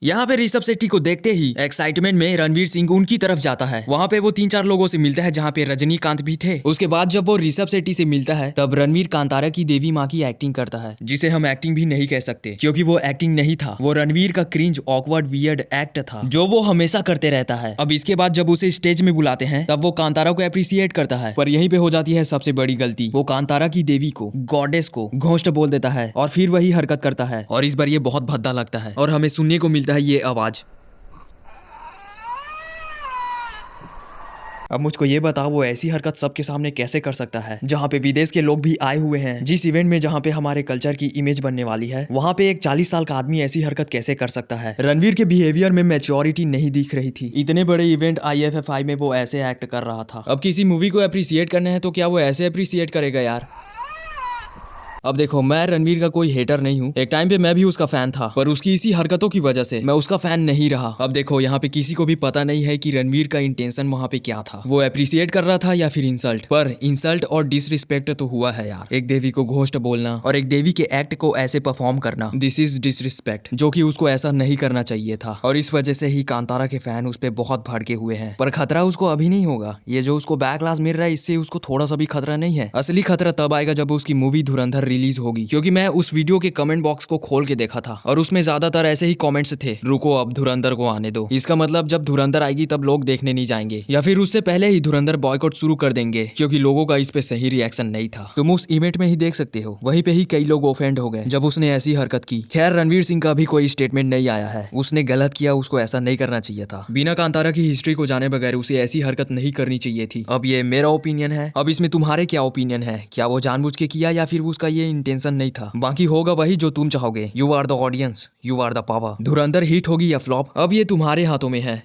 यहाँ पे ऋषभ शेट्टी को देखते ही एक्साइटमेंट में रणवीर सिंह उनकी तरफ जाता है। वहाँ पे वो 3-4 लोगों से मिलता है, जहाँ पे रजनीकांत भी थे। उसके बाद जब वो ऋषभ शेट्टी से मिलता है तब रणवीर कांतारा की देवी माँ की एक्टिंग करता है, जिसे हम एक्टिंग भी नहीं कह सकते क्योंकि वो एक्टिंग नहीं था, वो रणवीर का क्रिंज ऑकवर्ड वियर्ड एक्ट था जो वो हमेशा करते रहता है। अब इसके बाद जब उसे स्टेज में बुलाते हैं तब वो कांतारा को अप्रिसिएट करता है, पर यहीं पे हो जाती है सबसे बड़ी गलती। वो कांतारा की देवी को, गॉडेस को घोस्ट बोल देता है और फिर वही हरकत करता है, और इस बार ये बहुत भद्दा लगता है और हमें सुनने को मिलता है ये आवाज। अब मुझको ये बताओ, वो ऐसी हरकत सबके सामने कैसे कर सकता है, जहाँ पे विदेश के लोग भी आए हुए हैं, जिस इवेंट में जहाँ पे हमारे कल्चर की इमेज बनने वाली है, वहाँ पे एक 40 साल का आदमी ऐसी हरकत कैसे कर सकता है। रणवीर के बिहेवियर में मैच्योरिटी नहीं दिख रही थी। इतने बड़े इवेंट IFFI में वो ऐसे एक्ट कर रहा था। अब किसी मूवी को अप्रिसिएट करना है तो क्या वो ऐसे अप्रिसिएट करेगा यार। अब देखो, मैं रणवीर का कोई हेटर नहीं हूँ, एक टाइम पे मैं भी उसका फैन था, पर उसकी इसी हरकतों की वजह से मैं उसका फैन नहीं रहा। अब देखो, यहाँ पे किसी को भी पता नहीं है कि रणवीर का इंटेंशन वहाँ पे क्या था, वो अप्रिसिएट कर रहा था या फिर इंसल्ट। पर इंसल्ट और डिसरिस्पेक्ट तो हुआ है यार। एक देवी को घोस्ट बोलना और एक देवी के एक्ट को ऐसे परफॉर्म करना, दिस इज डिसरिस्पेक्ट, जो कि उसको ऐसा नहीं करना चाहिए था। और इस वजह से ही कांतारा के फैन उस पर बहुत भड़के हुए हैं। पर खतरा उसको अभी नहीं होगा, ये जो उसको बैकलैश मिल रहा है इससे उसको थोड़ा सा भी खतरा नहीं है। असली खतरा तब आएगा जब उसकी मूवी धुरंधर रिलीज होगी, क्योंकि मैं उस वीडियो के कमेंट बॉक्स को खोल के देखा था और उसमें ज्यादातर ऐसे ही कमेंट्स थे, रुको अब धुरंधर को आने दो। इसका मतलब जब धुरंधर आएगी तब लोग देखने नहीं जाएंगे, या फिर उससे पहले ही धुरंधर बॉयकॉट शुरू कर देंगे, क्योंकि लोगों का इस पे सही रिएक्शन नहीं था। तुम उस इवेंट में ही देख सकते हो, वहीं पे ही कई लोग ऑफेंड हो गए जब उसने ऐसी हरकत की। खैर, रणवीर सिंह का भी कोई स्टेटमेंट नहीं आया है, उसने गलत किया, उसको ऐसा नहीं करना चाहिए था। बिना कांतारा की हिस्ट्री को जाने बगैर उसे ऐसी हरकत नहीं करनी चाहिए थी। अब ये मेरा ओपिनियन है, अब इसमें तुम्हारे क्या ओपिनियन है? क्या वो जानबूझ के किया या फिर उसका ये इंटेंशन नहीं था? बाकी होगा वही जो तुम चाहोगे। You are the audience, you are the power. Dhurandhar hit होगी या फ्लॉप, अब ये तुम्हारे हाथों में है।